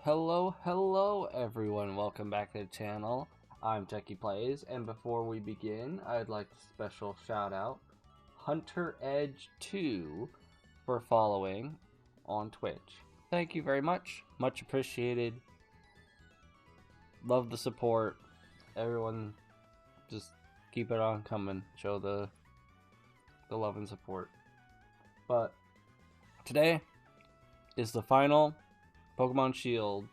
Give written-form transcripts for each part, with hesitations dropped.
Hello everyone, welcome back to the channel. I'm TechyPlayz, and before we begin, I'd like to special shout out Hunter Edge 2 for following on Twitch. Thank you very much appreciated. Love the support. Everyone just keep it on coming, show the love and support. But today is the final Pokemon Shield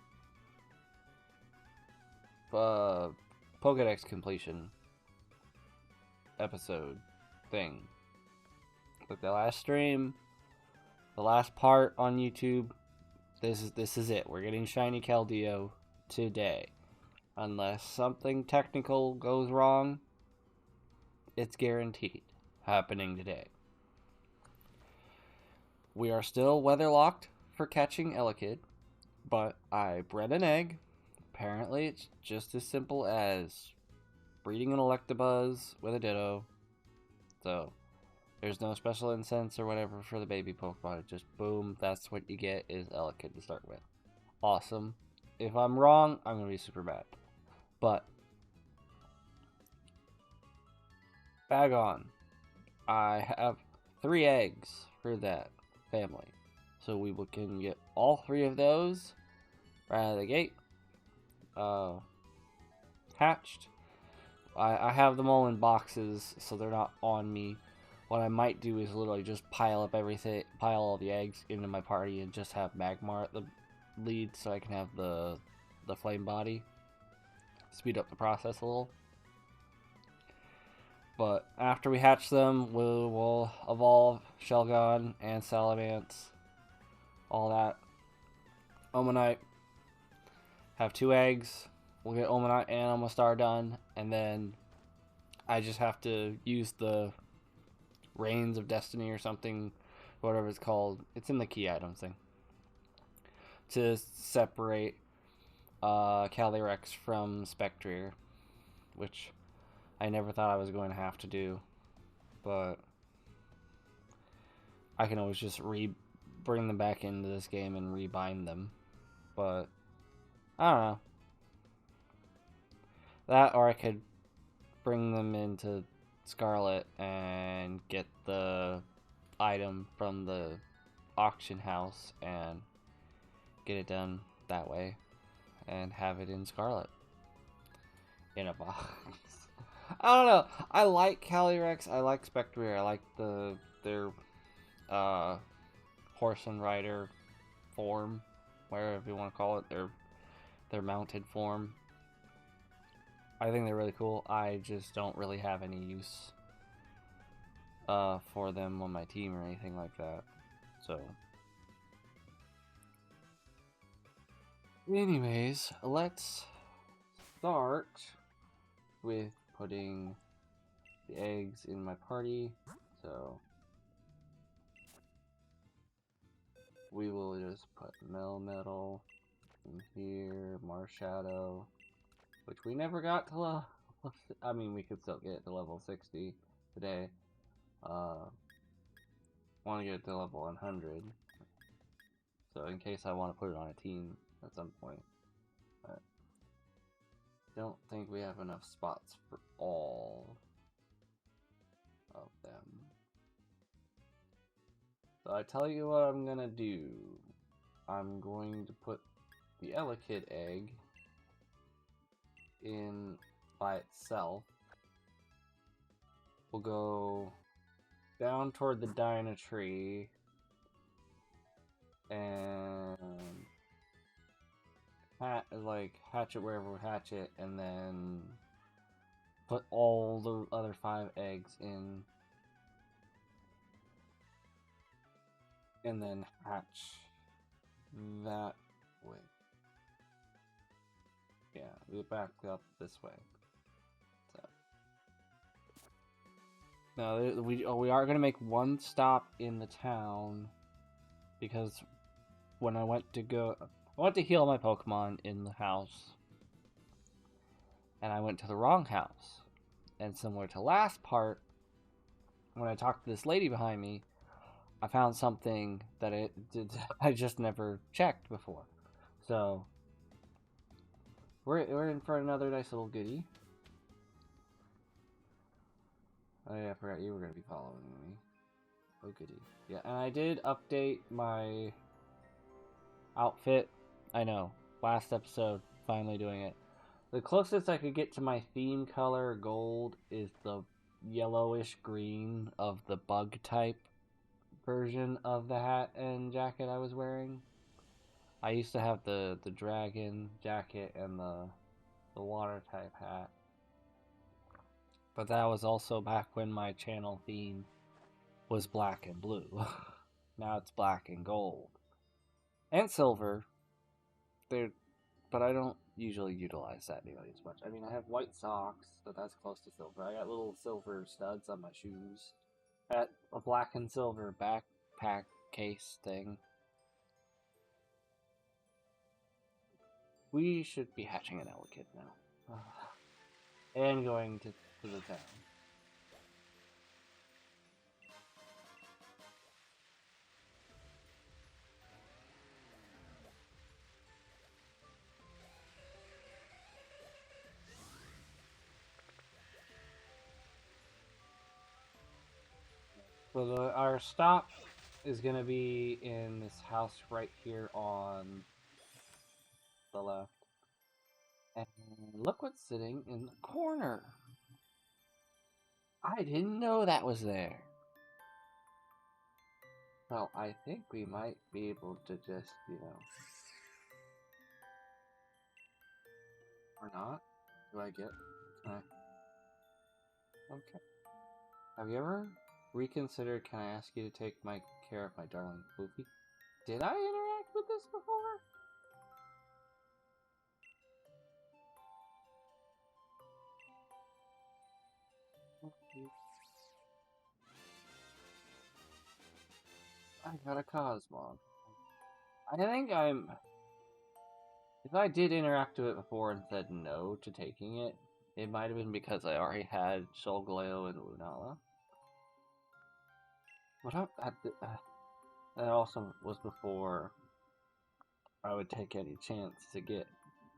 Pokédex completion episode thing. Like the last stream, the last part on YouTube, this is it. We're getting Shiny Keldeo today. Unless something technical goes wrong, it's guaranteed happening today. We are still weather locked for catching Elekid, but I bred an egg. Apparently it's just as simple as breeding an Electabuzz with a Ditto. So there's no special incense or whatever for the baby Pokemon. Just boom, that's what you get is Elekid to start with. Awesome. If I'm wrong, I'm going to be super bad. But bag on. I have 3 eggs for that family. So we can get all 3 of those right out of the gate. Hatched. I have them all in boxes, so they're not on me. What I might do is literally just pile up everything, pile all the eggs into my party, and just have Magmar at the lead, so I can have the flame body. Speed up the process a little. But after we hatch them, we'll evolve Shelgon and Salamence. All that. Omanite. Have 2 eggs. We'll get Omanite and Omastar done. And then I just have to use the Reigns of Destiny or something. Whatever it's called. It's in the key items thing. To separate Calyrex from Spectrier. Which I never thought I was going to have to do. But I can always just bring them back into this game and rebind them. But I don't know. That, or I could bring them into Scarlet and get the item from the auction house and get it done that way and have it in Scarlet in a box. I don't know. I like Calyrex. I like Spectrier. I like their horse and rider form, whatever you want to call it, their mounted form. I think they're really cool. I just don't really have any use for them on my team or anything like that. So anyways, let's start with putting the eggs in my party. So we will just put Melmetal in here, Marshadow, which we never got to level. I mean, we could still get it to level 60 today. Want to get it to level 100. So in case I want to put it on a team at some point. But don't think we have enough spots for all of them. So I tell you what I'm gonna do. I'm going to put the Elekid egg in by itself. We'll go down toward the Dyna tree and hatch it wherever we hatch it, and then put all the other 5 eggs in, and then hatch that way. Yeah, we back up this way. So now we are gonna make one stop in the town, because when I went to heal my Pokemon in the house, and I went to the wrong house. And similar to last part, when I talked to this lady behind me, I found something that I just never checked before. So we're in for another nice little goodie. Oh yeah, I forgot you were gonna be following me. Oh goody. Yeah, and I did update my outfit. I know. Last episode, finally doing it. The closest I could get to my theme color gold is the yellowish green of the bug type version of the hat and jacket I was wearing. I used to have the dragon jacket and the water type hat. But that was also back when my channel theme was black and blue. Now it's black and gold. And silver. But I don't usually utilize that nearly as much. I mean, I have white socks, but that's close to silver. I got little silver studs on my shoes. I got a black and silver backpack case thing. We should be hatching an Elekid now. And going to the town. So our stop is going to be in this house right here on the left. And look what's sitting in the corner. I didn't know that was there. Well, I think we might be able to just, or not. Do I get? Can I? Okay. Have you ever reconsidered? Can I ask you to take care of my darling Poofy? Did I interact with this before? I got a Cosmog. I think if I did interact with it before and said no to taking it, it might have been because I already had Shulgleo and Lunala. But that also was before I would take any chance to get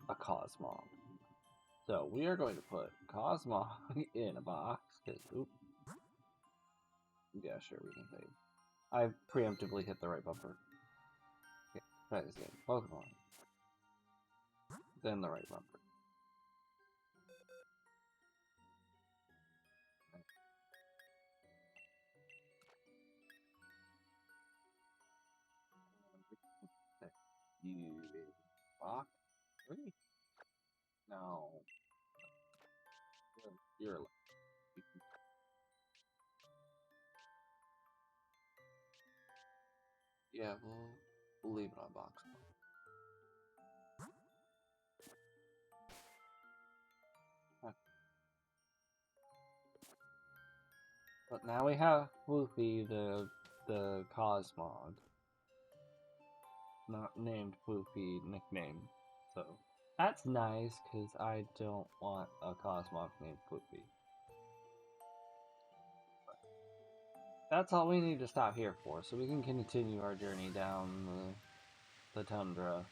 a Cosmog. So we are going to put Cosmog in a box. Oop. Yeah, sure, we can save. I preemptively hit the right bumper. Okay, try this again. Pokemon. Then the right bumper. You box? Really? No. You're yeah, we'll leave it on box. But now we have Woofy, the Cosmog. Not named Woofy, nickname. So that's nice, because I don't want a Cosmog named Woofy. That's all we need to stop here for, so we can continue our journey down the Tundra.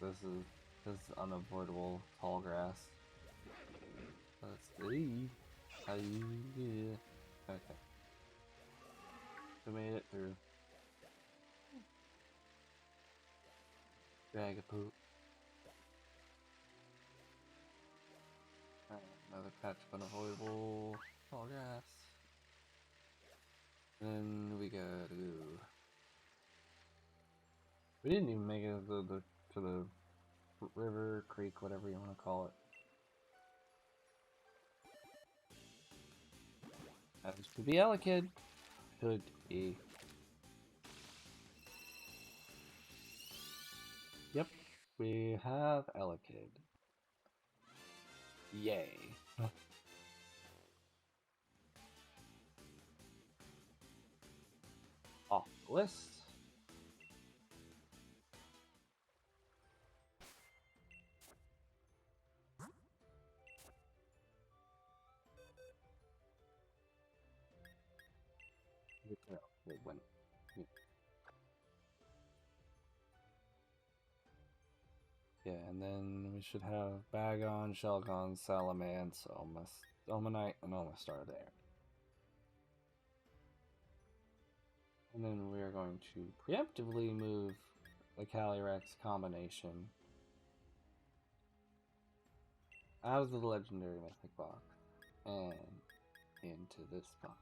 This is unavoidable tall grass. Let's see. How you do it. Okay. We made it through. Dragapult. Another patch of unavoidable tall grass. Then we gotta go. We didn't even make it to the river, creek, whatever you want to call it. Happens to be Elekid. Should be. Yep, we have Elekid. Yay. Off the list. Yeah, and then we should have Bagon, Shelgon, Salamence, Omanite, and Omastar there. And then we're going to preemptively move the Calyrex combination out of the legendary mythic box and into this box.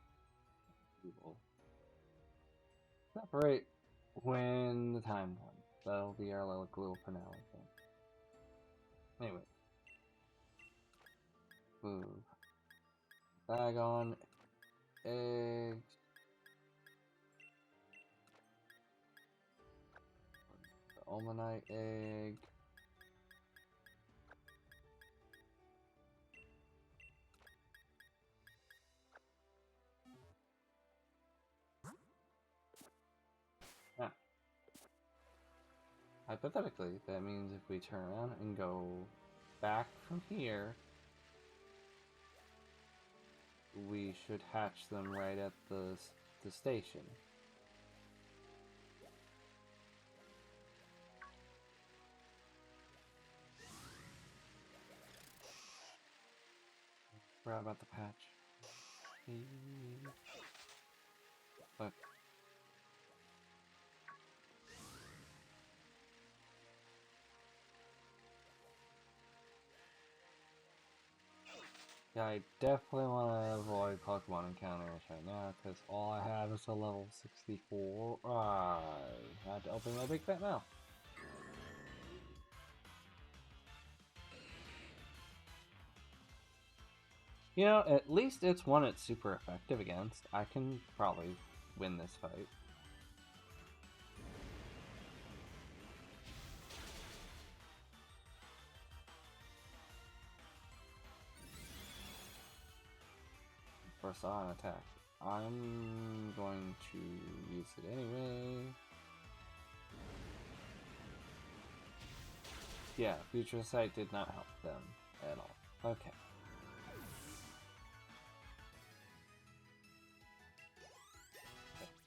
We will separate when the time comes. That'll be our little finale thing. Anyway. Move. Bagon, eggs. The Omanite egg. Ah. Hypothetically, that means if we turn around and go back from here, we should hatch them right at the station. Forgot about the patch. But yeah, I definitely want to avoid Pokemon encounters right now, because all I have is a level 64. I had to open my big fat mouth. You know, at least it's one it's super effective against. I can probably win this fight. First on attack. I'm going to use it anyway. Yeah, Future Sight did not help them at all. Okay.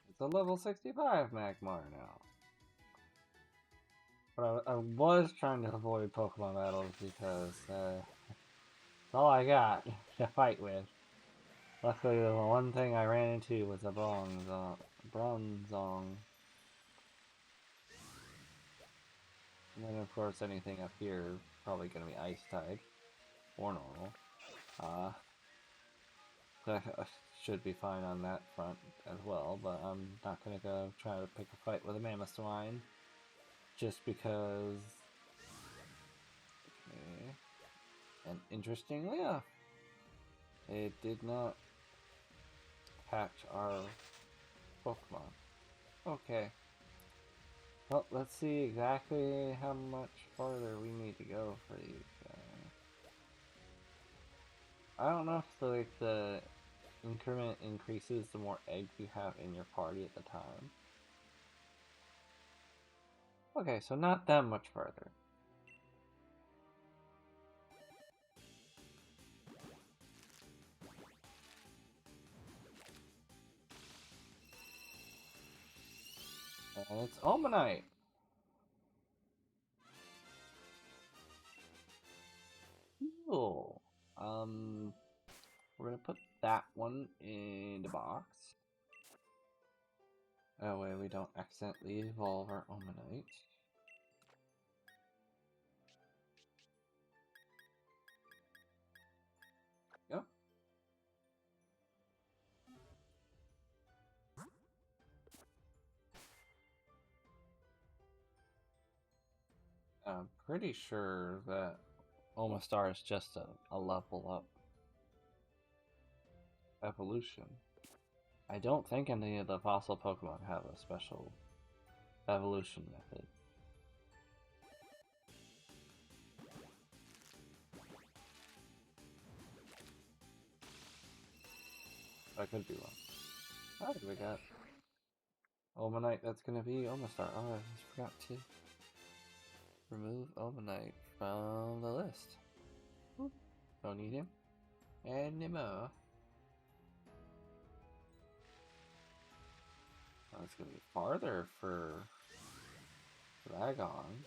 It's a level 65 Magmar now. But I was trying to avoid Pokemon battles because that's all I got to fight with. Luckily, the one thing I ran into was a Bronzong. And then, of course, anything up here is probably going to be Ice type or normal. I should be fine on that front as well, but I'm not going to go try to pick a fight with a Mamoswine just because. Okay. And interestingly enough, it did not hatch our Pokemon. Okay. Well, let's see exactly how much farther we need to go for these guys. I don't know if the increment increases the more eggs you have in your party at the time. Okay, so not that much farther. And it's Omanite! Cool. We're gonna put that one in the box. That way we don't accidentally evolve our Omanite. Yep. I'm pretty sure that Omastar is just a level up evolution. I don't think any of the fossil Pokemon have a special evolution method. I could be wrong. Alright, we got Omanite that's gonna be Omastar. Oh, I just forgot to remove Omanite from the list. Whoop. Don't need him anymore. Oh, it's gonna be farther for Dragon.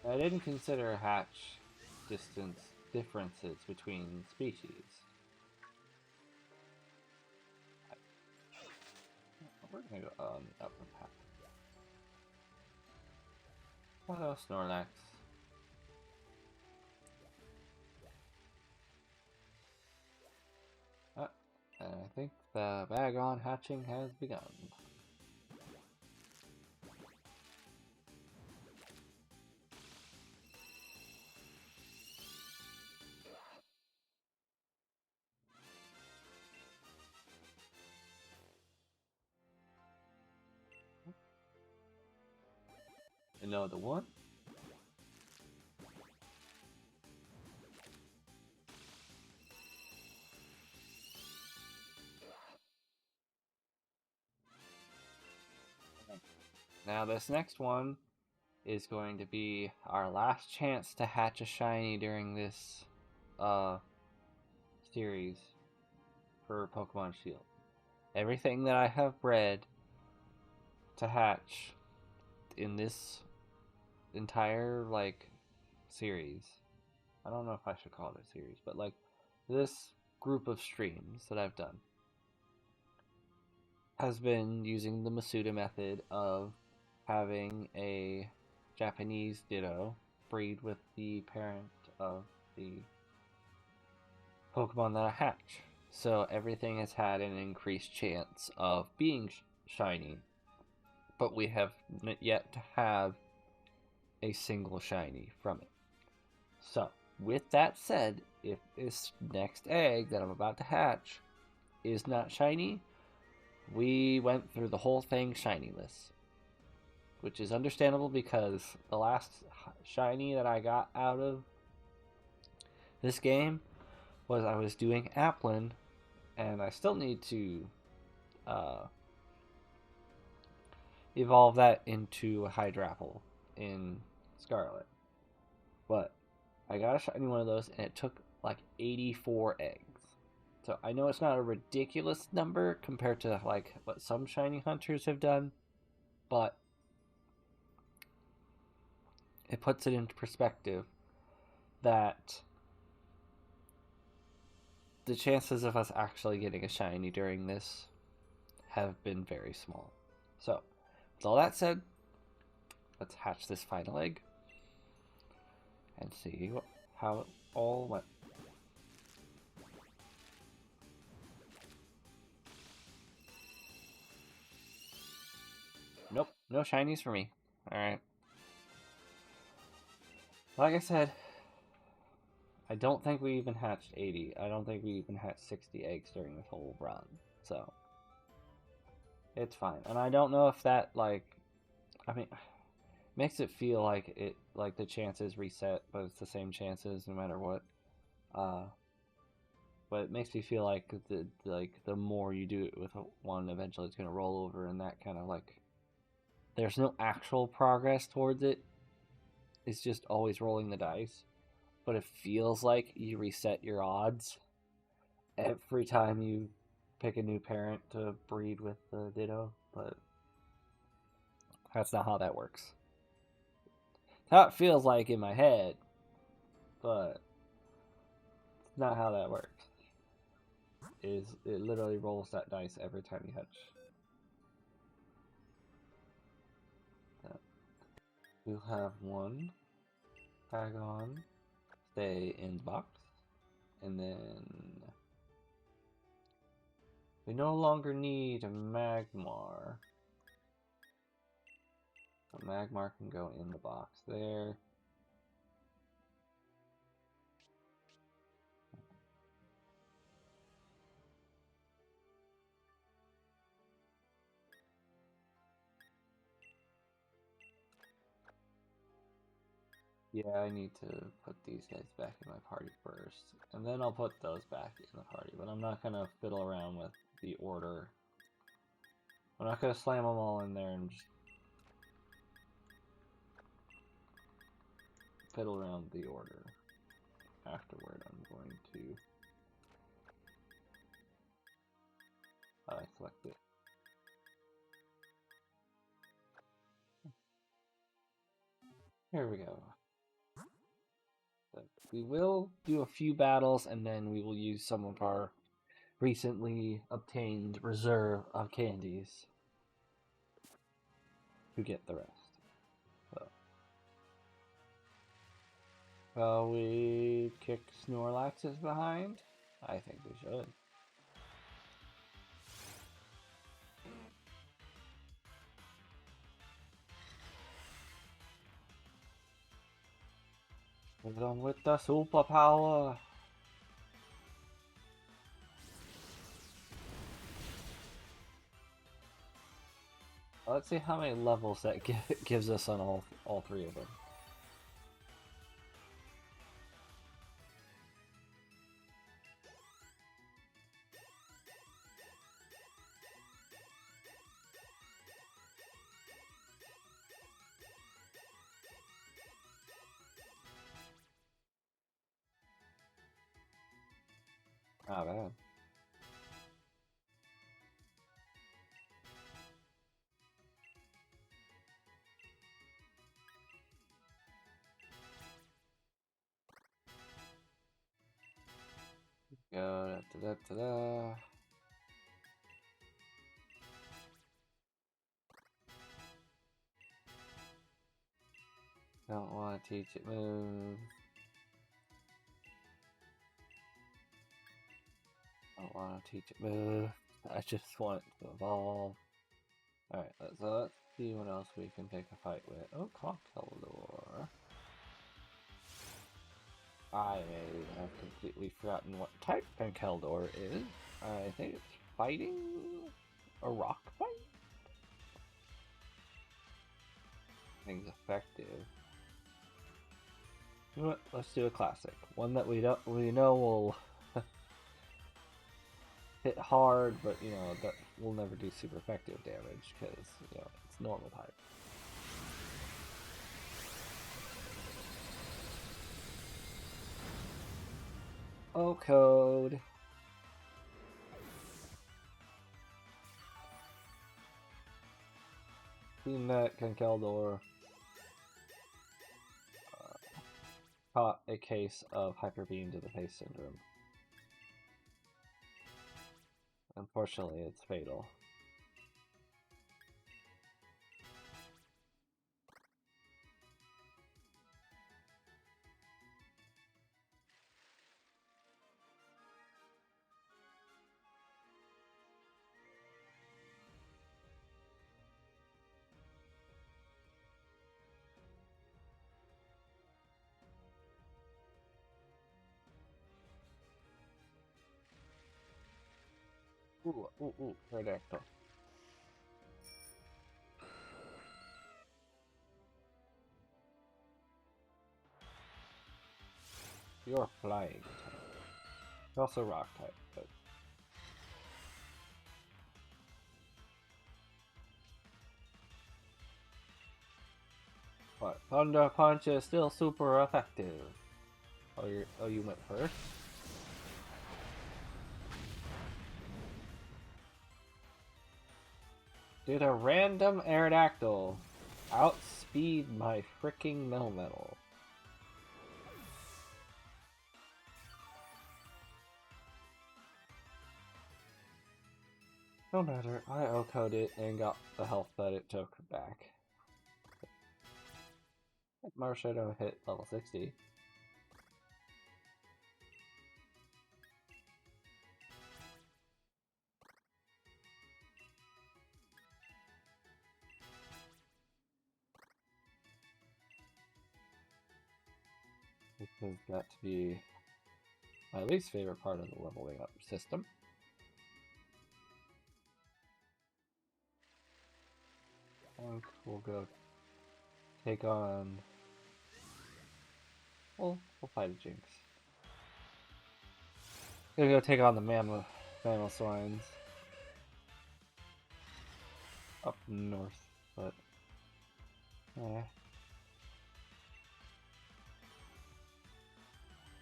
I didn't consider hatch distance differences between species. We're gonna go on the upper path. Hello, Snorlax. And I think the Bagon hatching has begun. Another one. Now this next one is going to be our last chance to hatch a shiny during this series for Pokemon Shield. Everything that I have bred to hatch in this entire series. I don't know if I should call it a series, but this group of streams that I've done has been using the Masuda method of having a Japanese Ditto breed with the parent of the Pokemon that I hatch. So everything has had an increased chance of being shiny, but we have yet to have a single shiny from it. So, with that said, if this next egg that I'm about to hatch is not shiny, we went through the whole thing shinyless. Which is understandable because the last shiny that I got out of this game was I was doing Applin, and I still need to evolve that into a Hydrapple in Scarlet. But I got a shiny one of those, and it took like 84 eggs. So I know it's not a ridiculous number compared to what some shiny hunters have done, but it puts it into perspective that the chances of us actually getting a shiny during this have been very small. So, with all that said, let's hatch this final egg and see how it all went. Nope, no shinies for me. Alright. Like I said, I don't think we even hatched 80. I don't think we even hatched 60 eggs during this whole run. So, it's fine. And I don't know if that, makes it feel like the chances reset, but it's the same chances no matter what. But it makes me feel like the more you do it with one, eventually it's gonna roll over, and that kind of there's no actual progress towards it. It's just always rolling the dice, but it feels like you reset your odds every time you pick a new parent to breed with the Ditto, but that's not how that works. How it feels like in my head, but it's not how that works. It literally rolls that dice every time you hatch. We'll have one Dragon stay in the box, and then we no longer need a Magmar. So Magmar can go in the box there. Yeah, I need to put these guys back in my party first, and then I'll put those back in the party, but I'm not gonna fiddle around with the order. I'm not gonna slam them all in there and just fiddle around with the order. Afterward, I'm going to select it. Here we go. we will do a few battles, and then we will use some of our recently obtained reserve of candies to get the rest. So, shall we kick Snorlax's behind? I think we should. Hit him with the superpower. Let's see how many levels that gives us on all three of them. Not bad. Go da-da-da-da. Don't want to teach it moves. Don't want to teach it moves. I just want it to evolve. Alright, let's see what else we can pick a fight with. Oh, Keldeo. I have completely forgotten what type Keldeo is. I think it's fighting? A rock fight? I think it's effective. You know what? Let's do a classic. One that we know will hit hard, but you know that will never do super effective damage because you know it's normal type. Oh, code. Seen that Keldeo caught a case of Hyper Beam to the face syndrome. Unfortunately, it's fatal. Ooh, Redactyl. You're flying type. You're also rock type, but what? Thunder Punch is still super effective. Oh, you went first? Did a random Aerodactyl outspeed my freaking Melmetal? No matter, I O-coded it and got the health that it took back. Marshadow hit level 60. This has got to be my least favorite part of the leveling up system. We'll go take on... We'll fight a Jinx. Gonna go take on the mammal swines. Up north, but... Eh.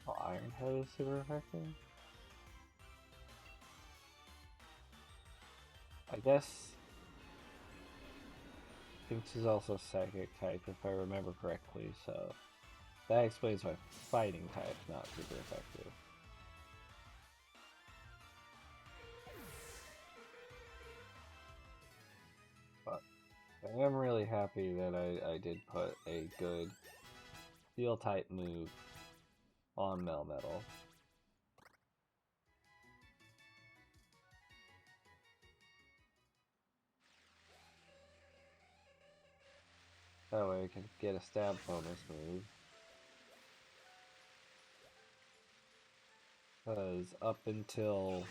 Oh, Iron Head is super effective? I guess... Jinx is also psychic type if I remember correctly, so... That explains why fighting type's not super effective. But I am really happy that I did put a good steel type move on Melmetal. That way I can get a stab bonus move. Because up until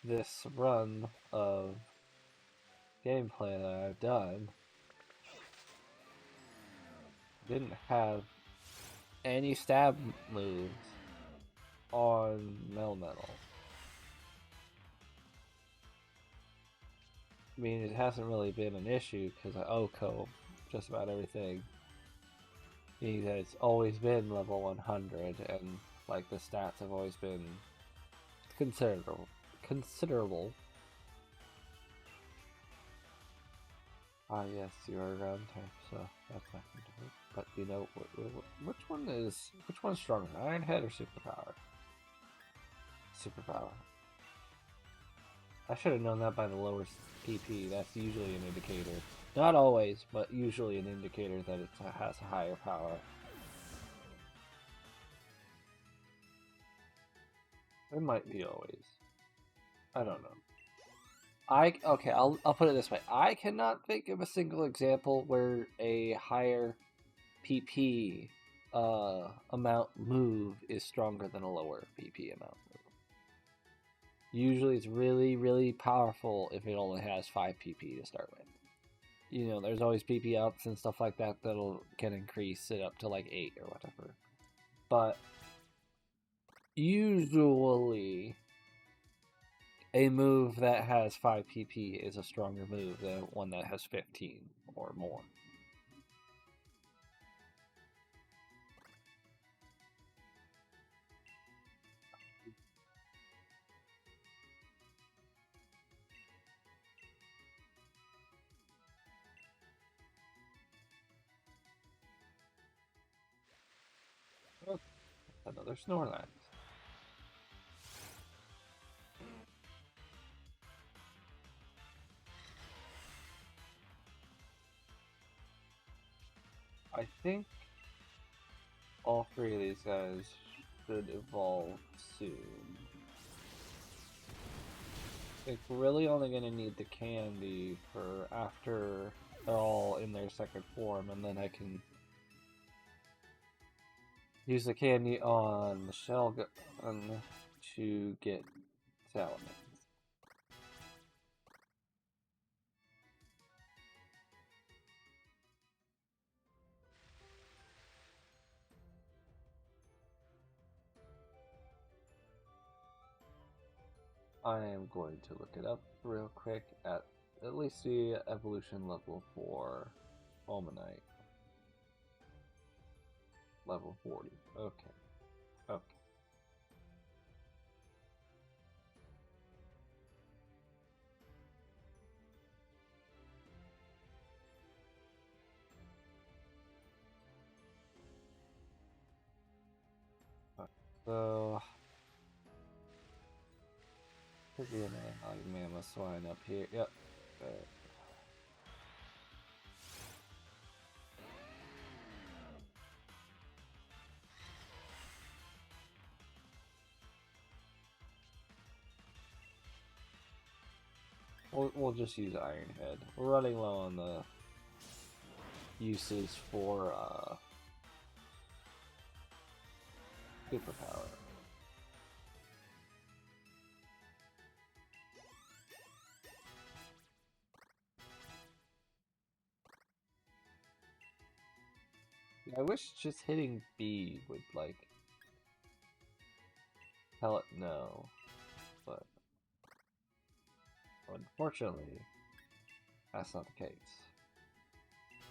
this run of gameplay that I've done, didn't have any stab moves on Melmetal. I mean, it hasn't really been an issue because I OHKO just about everything. Meaning that it's always been level 100, and like the stats have always been considerable. Ah, yes, you are a ground type, so that's not going to work. But you know, which one's stronger, Iron Head or Superpower? Superpower. I should have known that by the lower PP. That's usually an indicator. Not always, but usually an indicator that it has a higher power. It might be always. I don't know. Okay, I'll put it this way. I cannot think of a single example where a higher PP amount move is stronger than a lower PP amount move. Usually it's really, really powerful if it only has 5 PP to start with. You know, there's always PP ups and stuff like that can increase it up to like 8 or whatever. But usually a move that has 5 PP is a stronger move than one that has 15 or more. Another Snorlax. I think all 3 of these guys should evolve soon. I think we're really only going to need the candy for after they're all in their second form, and then I can use the candy on the Shelgon to get Salamence. I am going to look it up real quick at least the evolution level for Omanite. Level 40. Okay. Okay. So could be an Mammoth Swine up here. Yep. We'll just use Iron Head. We're running low on the uses for superpower. I wish just hitting B would like tell it no, but unfortunately that's not the case.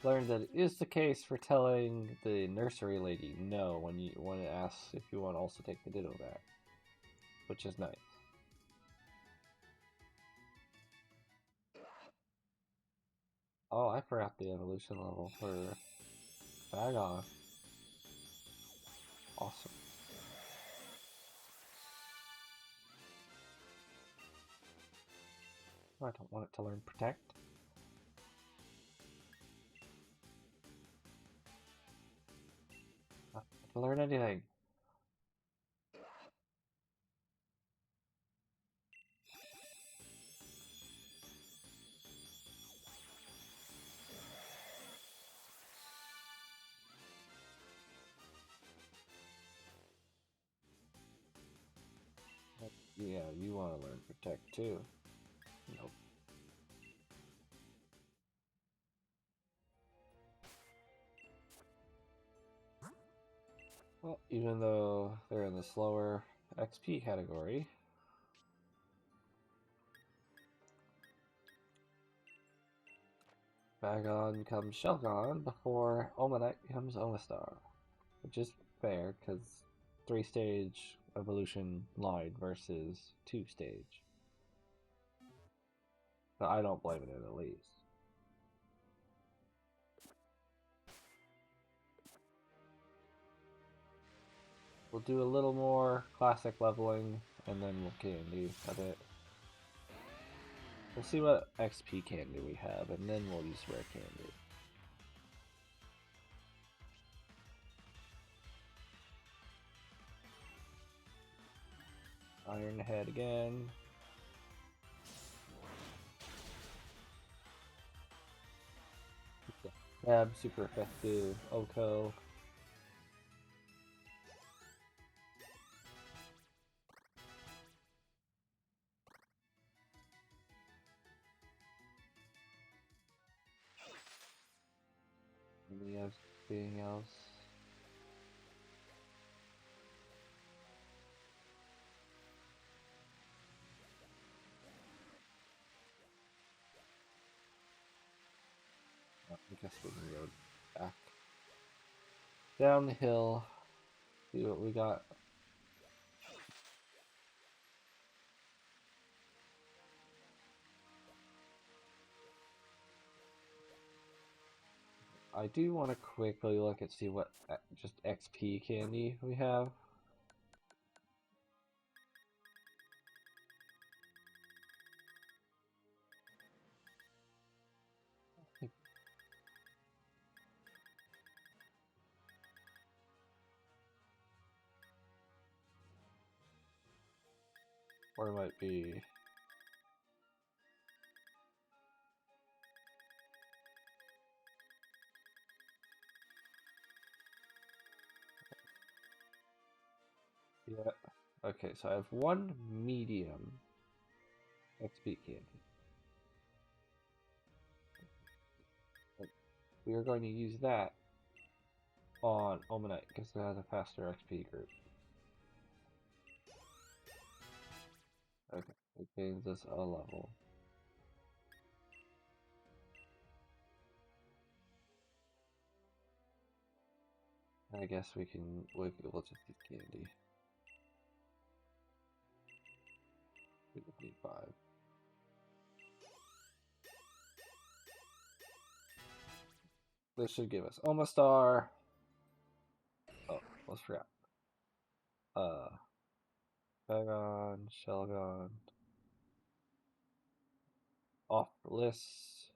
Learned that it is the case for telling the nursery lady no when it asks if you want to also take the Ditto back, which is nice. Oh, I forgot the evolution level for Bagon. Awesome. I don't want it to learn Protect. Not to learn anything. Yeah, you want to learn Protect too. Nope. Well, even though they're in the slower XP category, Bagon becomes Shelgon before Omanite becomes Omastar, which is fair because 3-stage evolution line versus 2-stage. So I don't blame it in the least. We'll do a little more classic leveling, and then we'll candy a bit. We'll see what XP candy we have, and then we'll use rare candy. Iron Head again. Stab, super effective. Oko. Anything else? I guess we can go back down the hill. See what we got. I do want to quickly look and see what just XP candy we have. Or it might be... Yeah. Okay, so I have one medium XP candy. We are going to use that on Omanite because it has a faster XP group. Okay, it gains us a level. I guess we'll just use candy. We don't need 5. This should give us Omastar. Oh, almost forgot. Bagon, Shelgon. Off the list.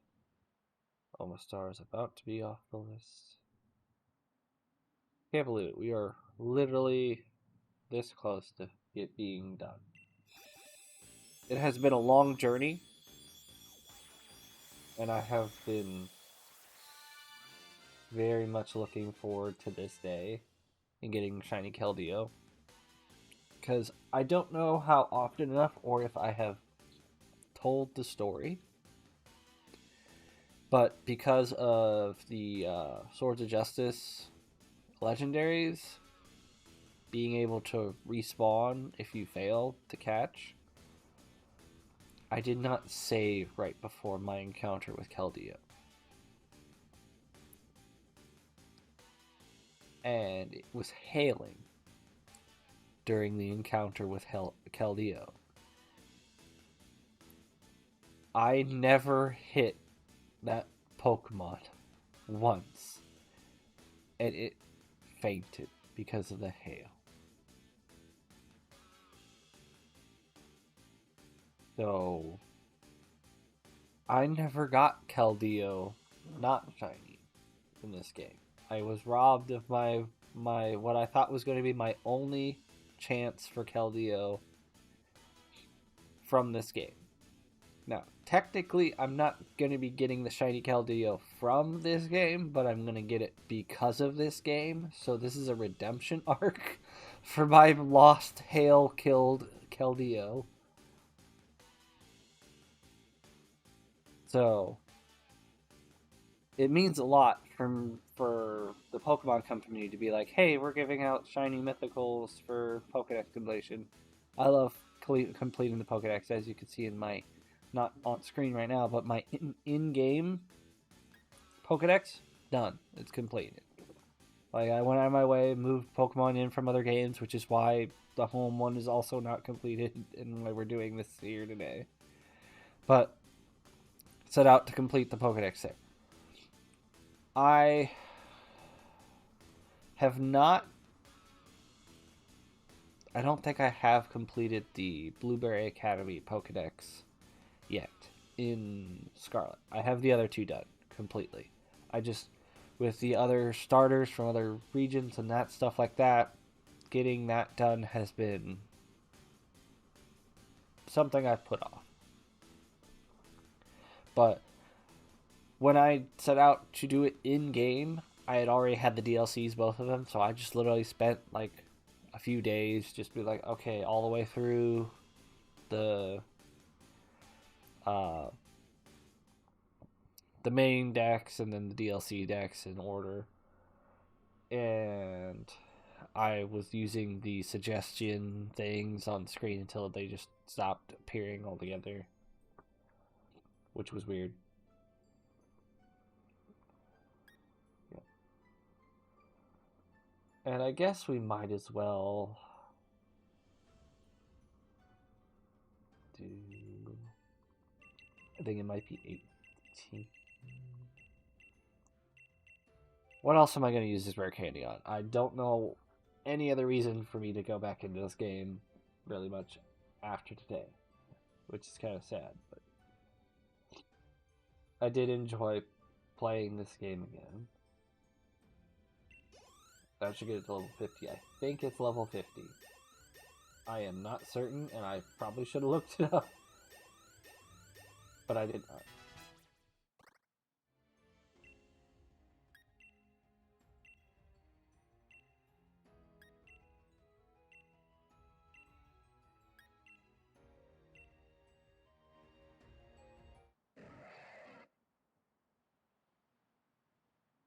Omastar is about to be off the list. Can't believe it. We are literally this close to it being done. It has been a long journey, and I have been very much looking forward to this day and getting Shiny Keldeo. Because I don't know how often enough or if I have told the story, but because of the Swords of Justice legendaries being able to respawn if you fail to catch, I did not save right before my encounter with Keldeo. And it was hailing during the encounter with Keldeo. I never hit that Pokemon once, and it fainted because of the hail. So I never got Keldeo not shiny in this game. I was robbed of my what I thought was going to be my only chance for Keldeo from this game. Now, technically, I'm not going to be getting the Shiny Keldeo from this game, but I'm going to get it because of this game. So this is a redemption arc for my lost, hail-killed Keldeo. So it means a lot for the Pokemon company to be like, hey, we're giving out shiny mythicals for Pokédex completion. I love completing the Pokédex, as you can see in my, not on screen right now, but my in-game Pokédex, done. It's completed. Like, I went out of my way, moved Pokemon in from other games, which is why the home one is also not completed, and why we're doing this here today. But set out to complete the Pokédex there. I have not. I don't think I have completed the Blueberry Academy Pokédex yet in Scarlet. I have the other two done completely. I just, with the other starters from other regions and that stuff like that, getting that done has been something I've put off. But when I set out to do it in game, I had already had the DLCs, both of them, so I just literally spent like a few days just be like, okay, all the way through the the main decks and then the DLC decks in order. And I was using the suggestion things on screen until they just stopped appearing altogether, which was weird. Yeah. And I guess we might as well do. I think it might be 18. What else am I going to use this rare candy on? I don't know any other reason for me to go back into this game really much after today, which is kind of sad, but I did enjoy playing this game again. I should get it to level 50. I think it's level 50. I am not certain, and I probably should have looked it up, but I did not.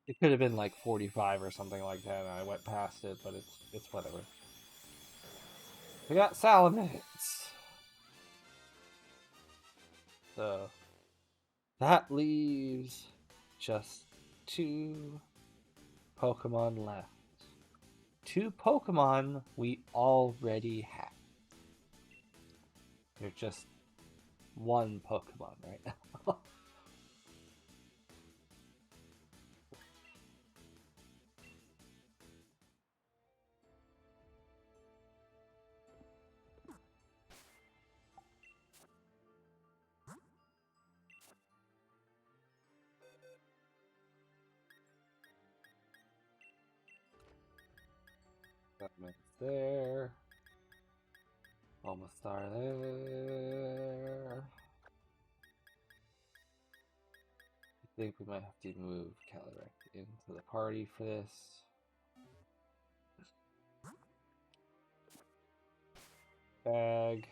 It could have been like 45 or something like that, and I went past it, but it's whatever. We got Salamence! So, that leaves just 2 Pokemon left. 2 Pokemon we already have. They're just 1 Pokemon right now. That's there. Almost are there. I think we might have to move Calyrex into the party for this. Bag.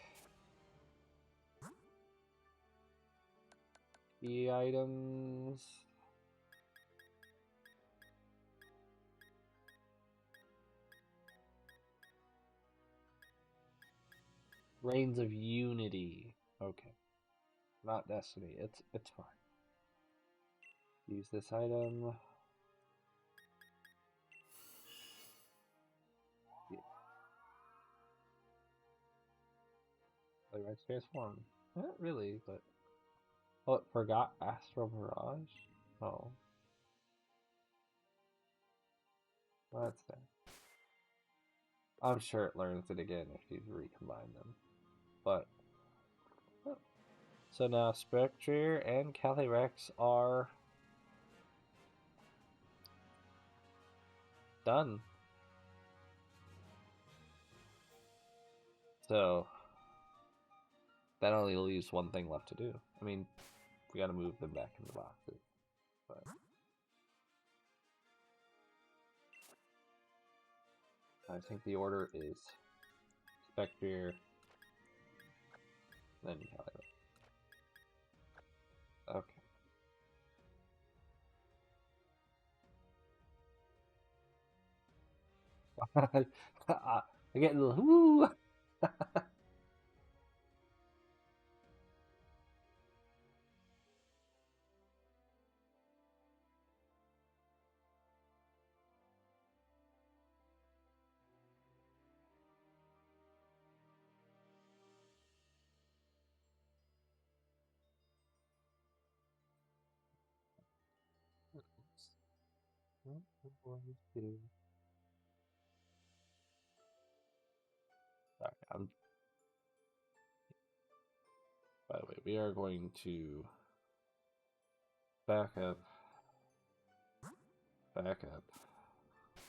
Key items. Reigns of Unity. Okay. Not Destiny. It's fine. Use this item. Yeah. Calyrex transform. Not really, but oh, it forgot Astral Mirage? Oh. Well, that's that. I'm sure it learns it again if you recombine them. But so now Spectre and Calyrex are done. So that only leaves one thing left to do. I mean, we gotta move them back in the boxes. But I think the order is Spectre, then Calyrex. Okay. I get a little woo. Sorry, by the way, we are going to back up. Back up.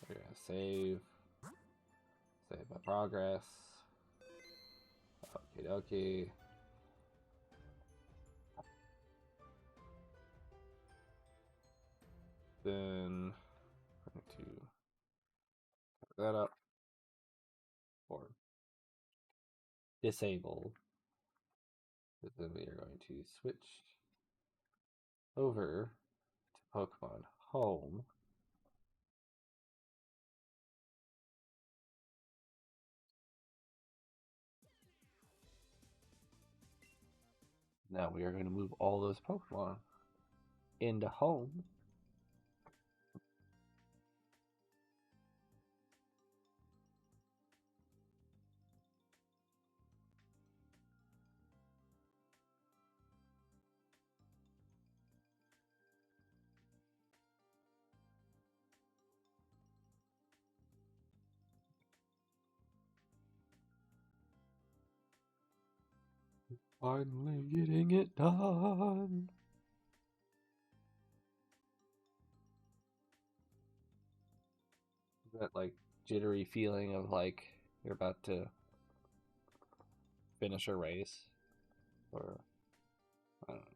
We're gonna save my progress. Okie dokie. Then we're going to cover that up or disable. But then we are going to switch over to Pokemon Home. Now we are going to move all those Pokemon into Home. Finally getting it done. That like jittery feeling of like you're about to finish a race, or I don't know.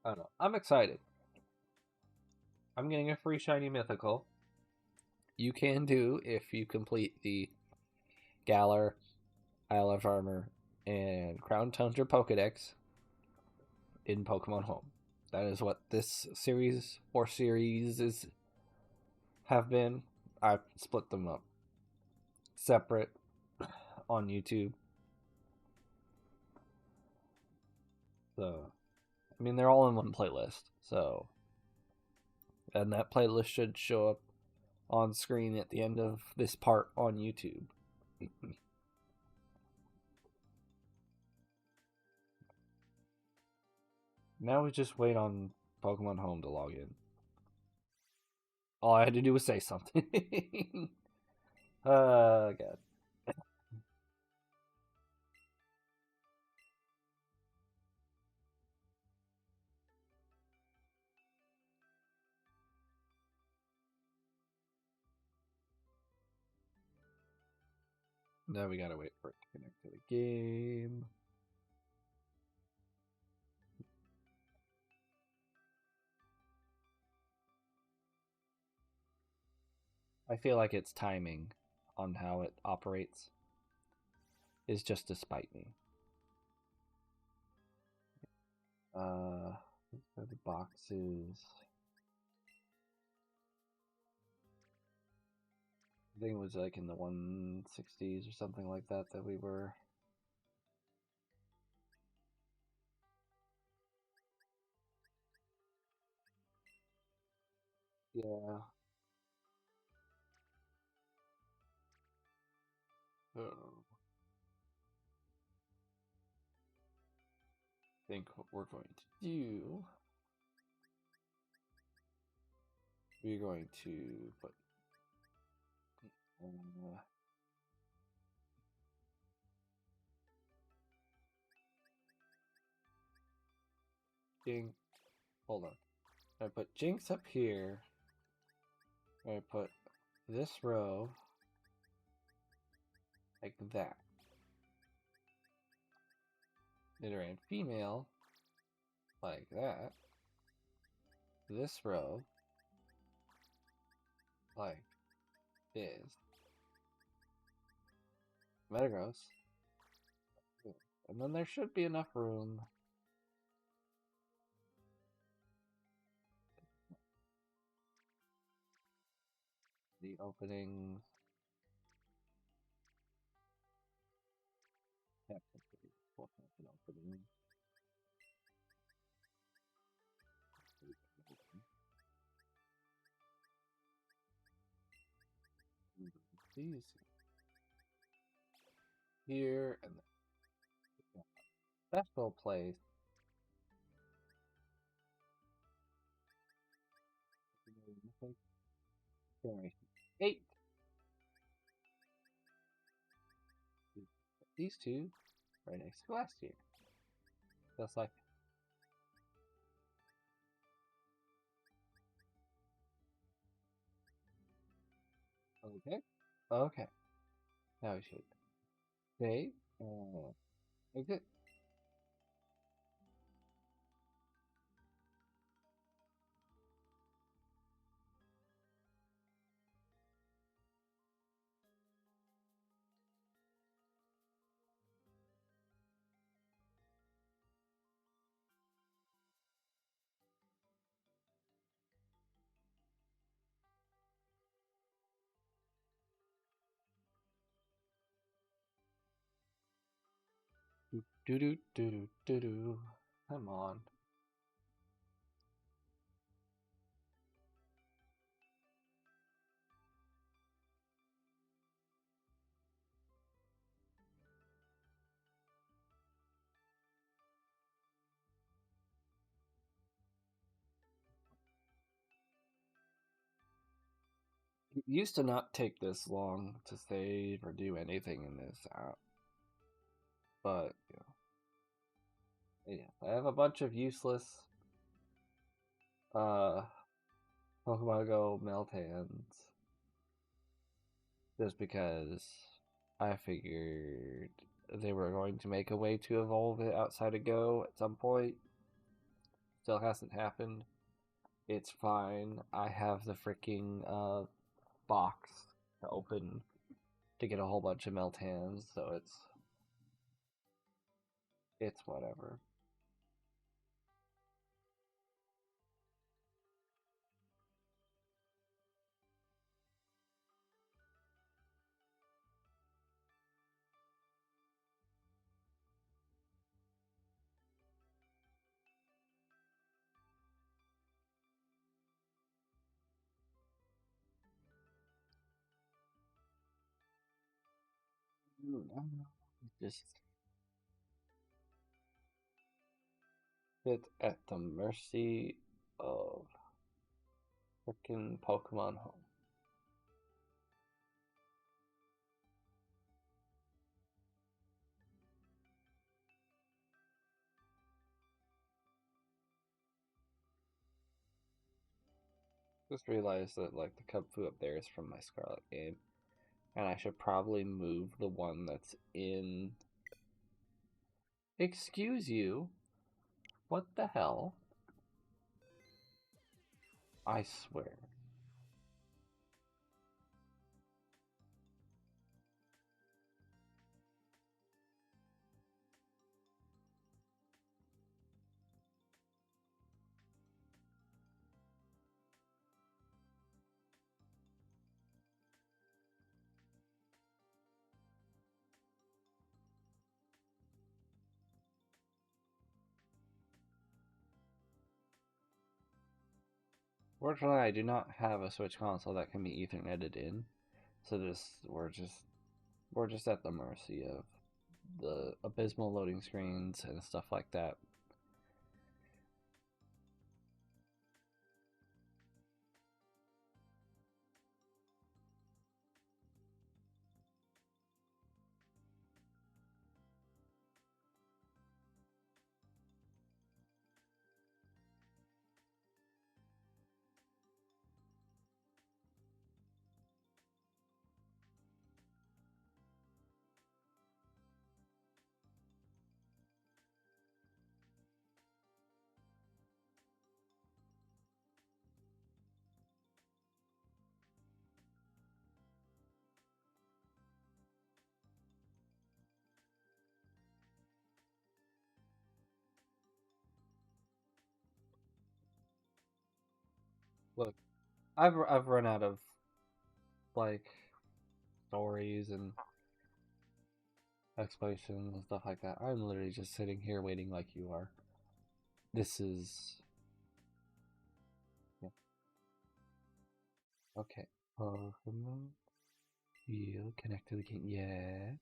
I don't know. I'm excited. I'm getting a free shiny mythical. You can do if you complete the Galar, Isle of Armor, and Crown Tundra Pokédex in Pokemon Home. That is what this series or series is have been. I've split them up separate on YouTube. So, I mean, they're all in one playlist. So, and that playlist should show up on screen at the end of this part on YouTube. Now we just wait on Pokemon Home to log in. All I had to do was say something. God. Now we gotta wait for it to connect to the game. I feel like its timing on how it operates is just to spite me. The boxes. I think it was like in the 160s or something like that we were. Yeah. I think what we're going to do we're going to put Jinx. Hold on. I put Jinx up here. I put this row like that. Nidoran female like that. This row like this. Metagross. And then there should be enough room. The openings. Opening. These here and special place. Generation 8. These two right next to last year. Just like okay. Okay. Now we should save and exit. Do do do do do do. Come on. It used to not take this long to save or do anything in this app. But, you know. Yeah, I have a bunch of useless Pokemon Go Meltans. Just because I figured they were going to make a way to evolve it outside of Go at some point. Still hasn't happened. It's fine. I have the freaking box to open to get a whole bunch of Meltans, so it's whatever. Just sit at the mercy of freaking Pokemon Home. Just realized that like the Cubfu up there is from my Scarlet game, and I should probably move the one that's in. Excuse you. What the hell? I swear. Fortunately, I do not have a Switch console that can be Etherneted in, so we're just at the mercy of the abysmal loading screens and stuff like that. Look, I've run out of like stories and explanations and stuff like that. I'm literally just sitting here waiting like you are. This is yeah. Okay. Pokemon. You connect to the game. Yes.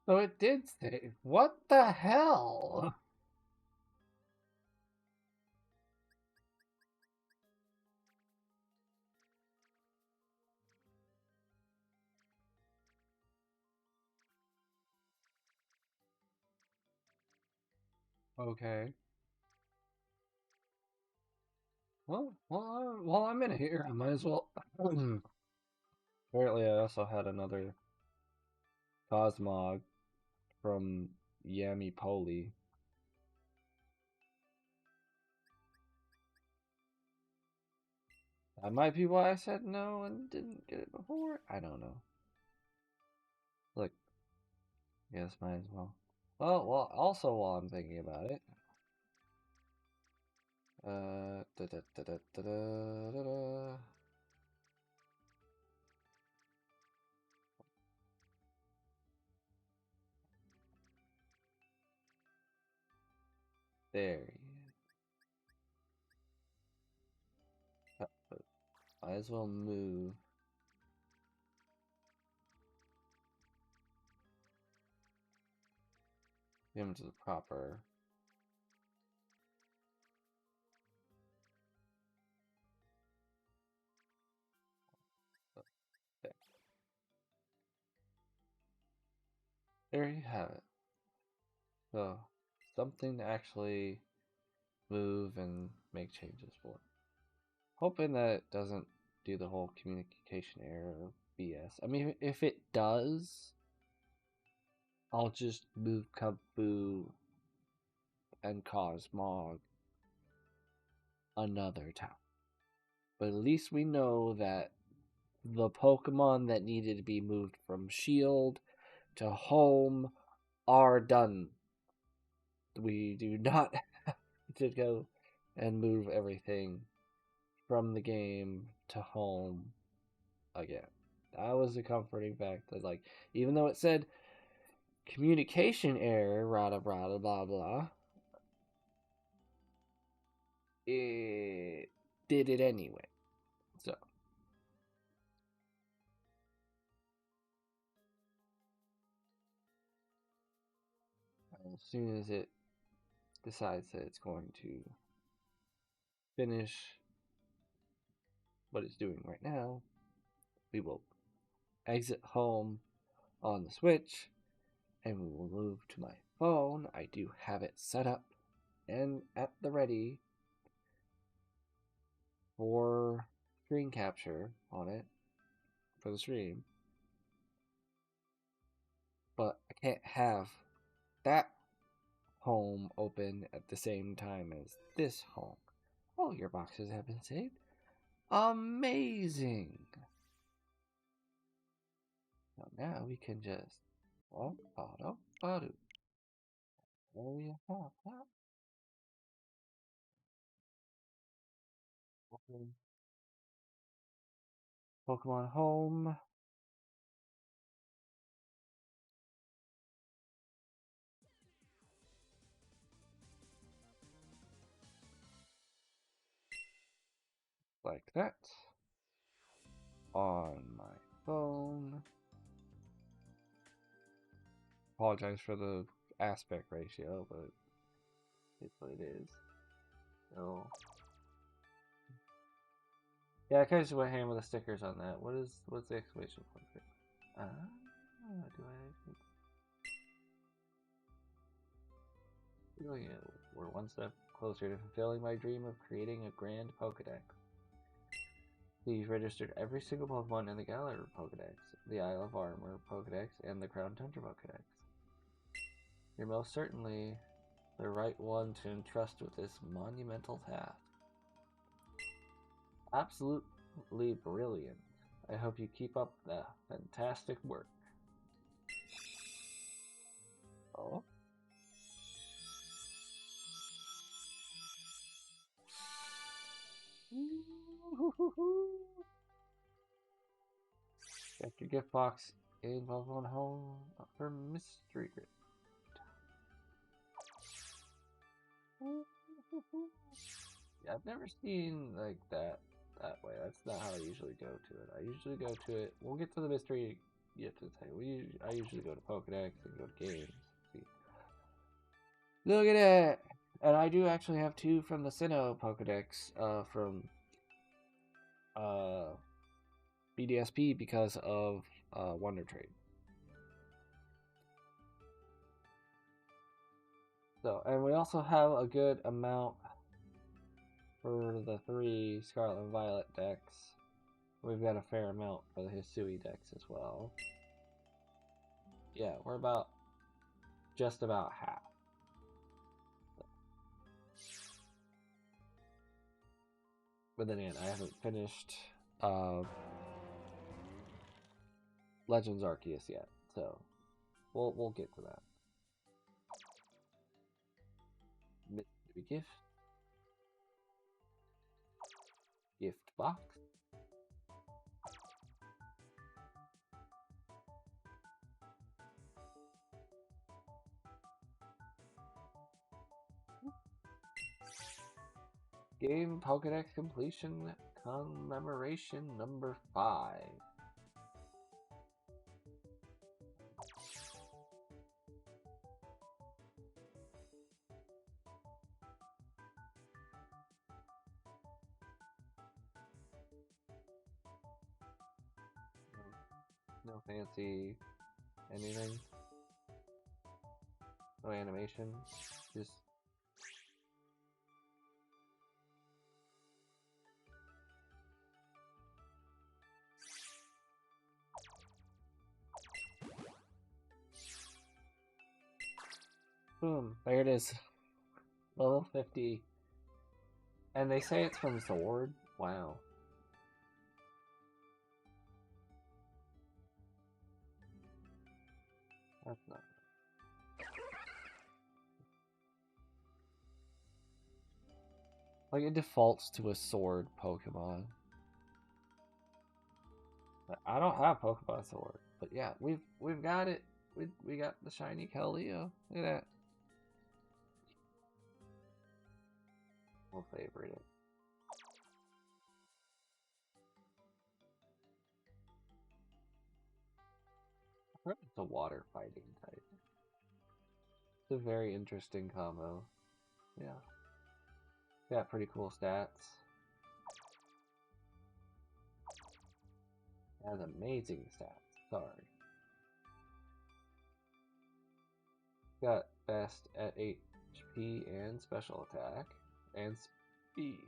So it did save. What the hell? Okay. While I'm in here, I might as well. Apparently, I also had another Cosmog from Yami Poli. That might be why I said no and didn't get it before. I don't know. Look, yes, might as well. Well, also while I'm thinking about it, da da da da da da da da. There he is. But might as well move him to the proper. There. There you have it. So, something to actually move and make changes for. Hoping that it doesn't do the whole communication error BS. I mean, if it does, I'll just move Kaboo and Cosmog another time. But at least we know that the Pokemon that needed to be moved from Shield to Home are done. We do not have to go and move everything from the game to Home again. That was a comforting fact that, like, even though it said communication error, rada rada blah blah, it did it anyway. So as soon as it decides that it's going to finish what it's doing right now, we will exit Home on the Switch and we will move to my phone. I do have it set up and at the ready for screen capture on it for the stream. But I can't have that Home open at the same time as this Home. All your boxes have been saved. Amazing! So now we can just auto. There you have that. Open Pokemon Home. Like that. On my phone. Apologize for the aspect ratio, but it's what it is. So yeah, I kind of just went ham with the stickers on that. What's the exclamation point here? Do I? We're one step closer to fulfilling my dream of creating a grand Pokédex. So you've registered every single Pokemon in the Galar Pokédex, the Isle of Armor Pokédex, and the Crown Tundra Pokédex. You're most certainly the right one to entrust with this monumental task. Absolutely brilliant. I hope you keep up the fantastic work. Oh? Check your gift box in Pokemon Home for mystery gift. Yeah, I've never seen like that way. That's not how I usually go to it. I usually go to it. We'll get to the mystery gift in a second. I usually go to Pokédex and go to games. See. Look at it! And I do actually have 2 from the Sinnoh Pokédex from BDSP because of Wonder Trade. So, and we also have a good amount for the 3 Scarlet and Violet decks. We've got a fair amount for the Hisui decks as well. Yeah, we're about just about half. But then again, I haven't finished Legends Arceus yet, so we'll get to that. Mystery gift box. Game Pokédex completion commemoration number 5. No fancy anything. No animation. Just boom, there it is. Level 50. And they say it's from Sword? Wow. That's not. Like, it defaults to a Sword Pokemon. But I don't have Pokemon Sword. But yeah, we've got it. We got the Shiny Keldeo. Look at that. We'll favorite it. I heard it's a water fighting type. It's a very interesting combo. Yeah. Got pretty cool stats. Has amazing stats. Sorry. Got best at HP and special attack and speed.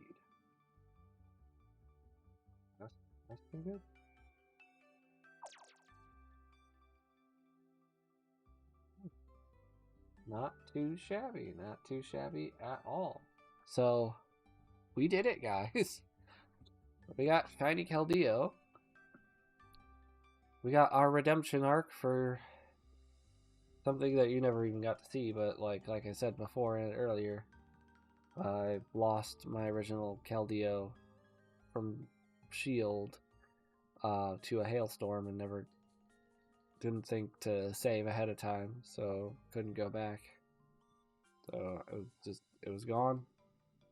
That's pretty good. Not too shabby. Not too shabby at all. So, we did it, guys. We got Shiny Keldeo. We got our redemption arc for something that you never even got to see, but like I said before and earlier, I lost my original Keldeo from Shield to a hailstorm and didn't think to save ahead of time, so couldn't go back. So it was gone.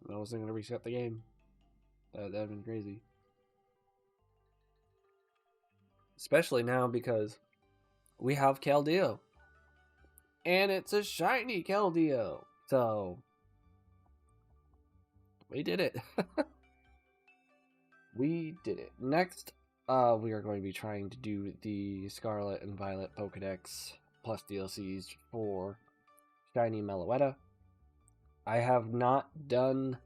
I wasn't gonna reset the game. That'd been crazy. Especially now because we have Keldeo. And it's a shiny Keldeo. So we did it. We did it. Next, we are going to be trying to do the Scarlet and Violet Pokédex plus DLCs for Shiny Meloetta. I have not done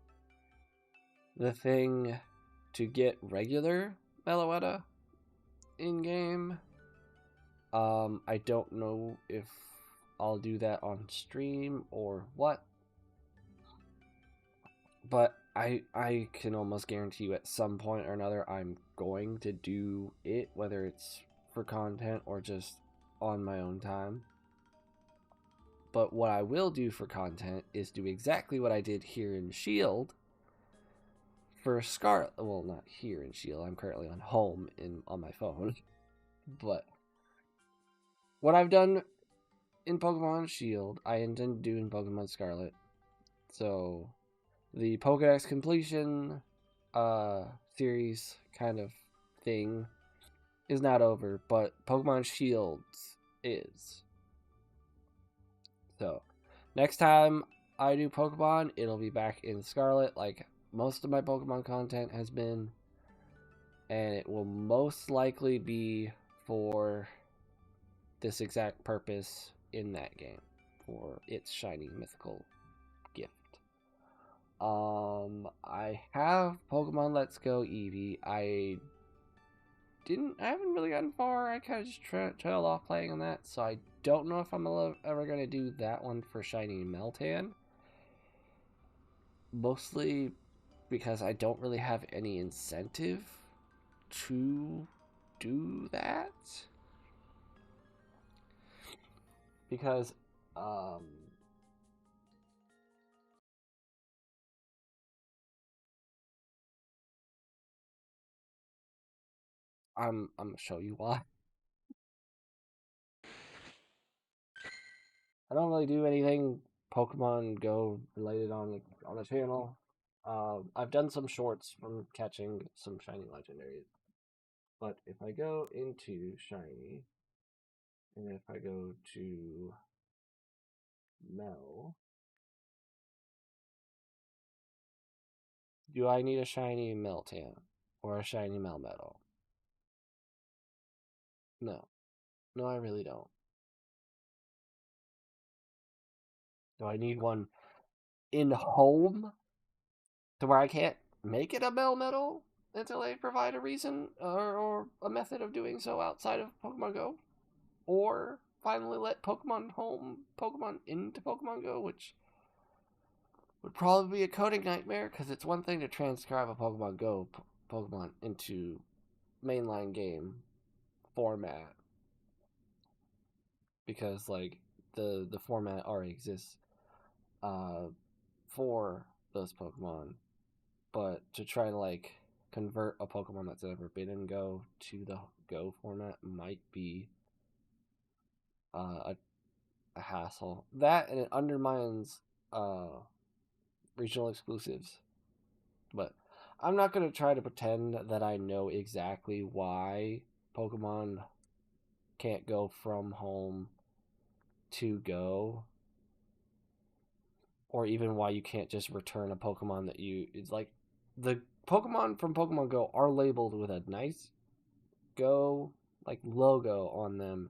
the thing to get regular Meloetta in game. I don't know if I'll do that on stream or what, but I can almost guarantee you at some point or another I'm going to do it, whether it's for content or just on my own time. But what I will do for content is do exactly what I did here in Shield for Scarlet. Well, not here in Shield. I'm currently on Home on my phone. But what I've done in Pokemon Shield, I intend to do in Pokemon Scarlet. So the Pokédex completion series kind of thing is not over, but Pokemon Shields is. So next time I do Pokemon, it'll be back in Scarlet, like most of my Pokemon content has been, and it will most likely be for this exact purpose in that game, for its shiny mythical gift. I have Pokemon Let's Go Eevee. I haven't really gotten far. I kind of just trailed off playing on that, so I don't know if I'm ever going to do that one for Shiny Meltan. Mostly because I don't really have any incentive to do that. Because, I'm gonna show you why. I don't really do anything Pokemon Go related on the channel. I've done some shorts from catching some shiny legendaries. But if I go into shiny, and if I go to Mel, do I need a shiny Meltan or a shiny Melmetal? No. No, I really don't. Do I need one in home to where I can't make it a Melmetal until they provide a reason or a method of doing so outside of Pokemon Go? Or finally let Pokemon Home Pokemon into Pokemon Go, which would probably be a coding nightmare because it's one thing to transcribe a Pokemon Go Pokemon into mainline game format, because like the format already exists for those Pokemon, but to try to like convert a Pokemon that's never been in Go to the Go format might be a hassle. That, and it undermines regional exclusives. But I'm not going to try to pretend that I know exactly why Pokemon can't go from home to Go, or even why you can't just return a Pokemon that you... It's like, the Pokemon from Pokemon Go are labeled with a nice Go, like, logo on them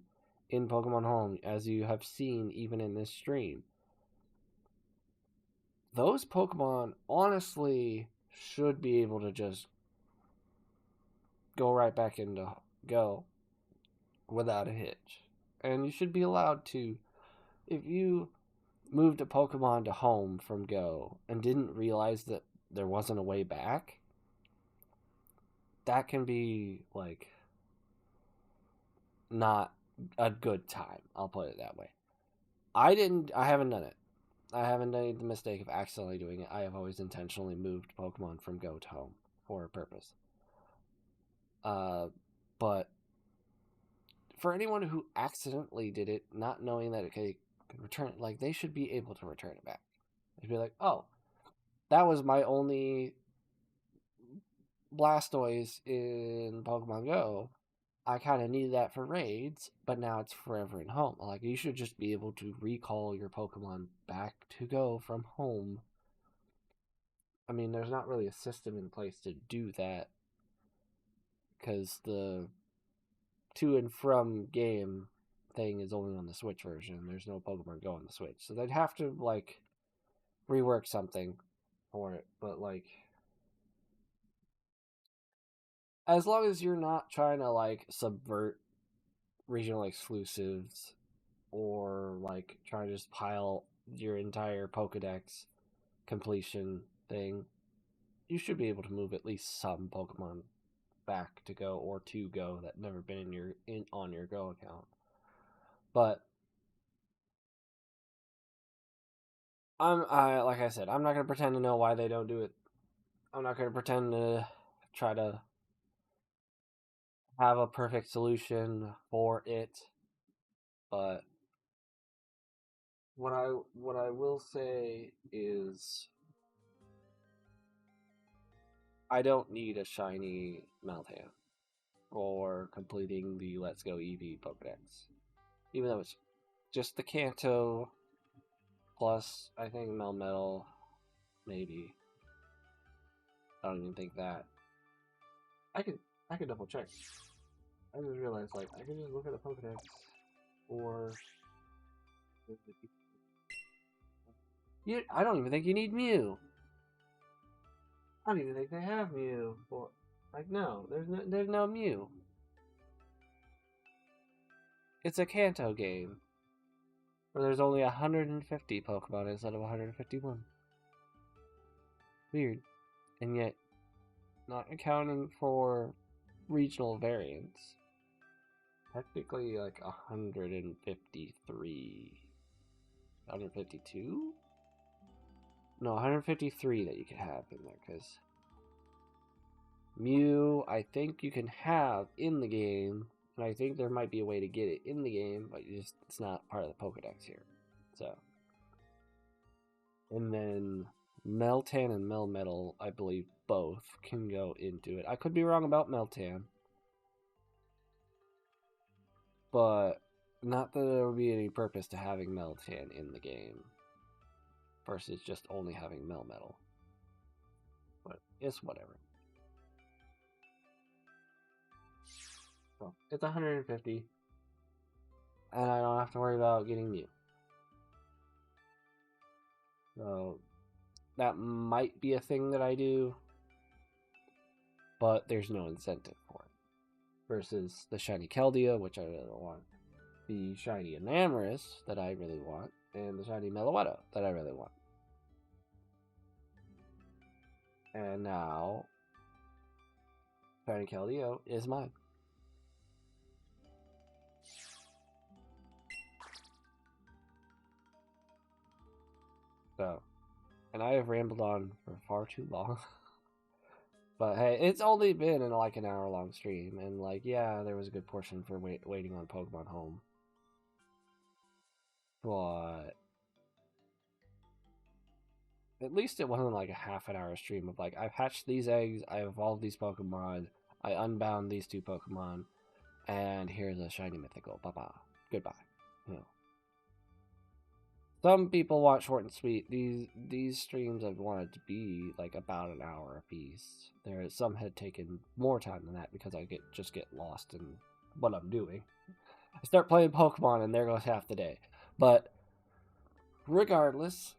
in Pokemon Home, as you have seen even in this stream. Those Pokemon honestly should be able to just go right back into Go without a hitch. And you should be allowed to, if you moved a Pokemon to Home from Go and didn't realize that there wasn't a way back, that can be, like, not a good time. I'll put it that way. I haven't done it. I haven't made the mistake of accidentally doing it. I have always intentionally moved Pokemon from Go to Home for a purpose. But for anyone who accidentally did it, not knowing that it could return it, like, they should be able to return it back. They'd be like, oh, that was my only Blastoise in Pokemon Go. I kind of needed that for raids, but now it's forever in Home. Like, you should just be able to recall your Pokemon back to Go from Home. I mean, there's not really a system in place to do that, because the to and from game thing is only on the Switch version. There's no Pokemon Go on the Switch. So they'd have to, like, rework something for it. But, like, as long as you're not trying to like subvert regional exclusives or like try to just pile your entire Pokédex completion thing, you should be able to move at least some Pokemon back to Go or to Go that never been on your Go account. But like I said, I'm not gonna pretend to know why they don't do it. I'm not gonna pretend to try to have a perfect solution for it. But what I will say is I don't need a shiny Meltan for completing the Let's Go Eevee Pokédex. Even though it's just the Kanto plus I think Melmetal, maybe. I don't even think that. I could double check. I just realized like I could just look at the Pokédex or I don't even think you need Mew. I don't even think they have Mew. Or like no, there's no Mew. It's a Kanto game where there's only 150 Pokemon instead of 151. Weird. And yet, not accounting for regional variants, technically like 153. 152? No, 153 that you can have in there, because Mew, I think you can have in the game, and I think there might be a way to get it in the game, but it's not part of the Pokédex here. So, and then Meltan and Melmetal, I believe both can go into it. I could be wrong about Meltan, but not that there would be any purpose to having Meltan in the game versus just only having Melmetal. But it's whatever. So it's 150, and I don't have to worry about getting Mew. So that might be a thing that I do, but there's no incentive for it. Versus the Shiny Keldeo, which I really want, the Shiny Enamorus that I really want, and the Shiny Meloetta that I really want. And now, Shiny Keldeo is mine. So, and I have rambled on for far too long. But hey, it's only been in like an hour-long stream, and like, yeah, there was a good portion for waiting on Pokemon Home. But at least it wasn't like a half an hour stream of like, I've hatched these eggs, I evolved these Pokemon, I unbound these two Pokemon, and here's a shiny mythical. Bye-bye. Goodbye. You know. Some people want short and sweet. These streams I've wanted to be like about an hour a piece. Some had taken more time than that because I just get lost in what I'm doing. I start playing Pokemon and there goes half the day. But regardless,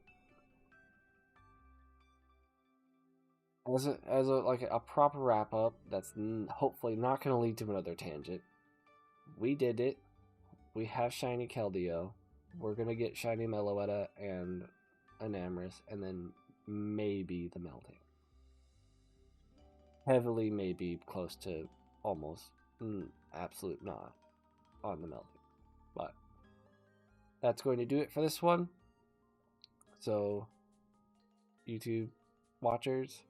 as a proper wrap up, that's hopefully not going to lead to another tangent. We did it. We have Shiny Keldeo. We're going to get Shiny Meloetta and Enamorus, and then maybe the Meltan. Heavily maybe close to almost absolute not on the Meltan. But that's going to do it for this one. So, YouTube watchers,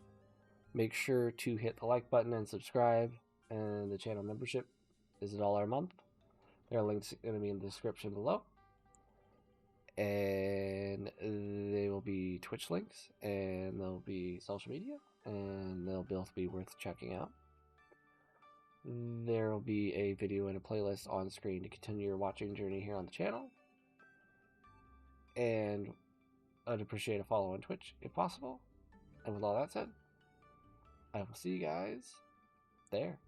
make sure to hit the like button and subscribe, and the channel membership is $1 a month. There are links going to be in the description below. And they will be Twitch links, and they'll be social media, and they'll both be worth checking out. There will be a video and a playlist on screen to continue your watching journey here on the channel. And I'd appreciate a follow on Twitch if possible. And with all that said, I will see you guys there.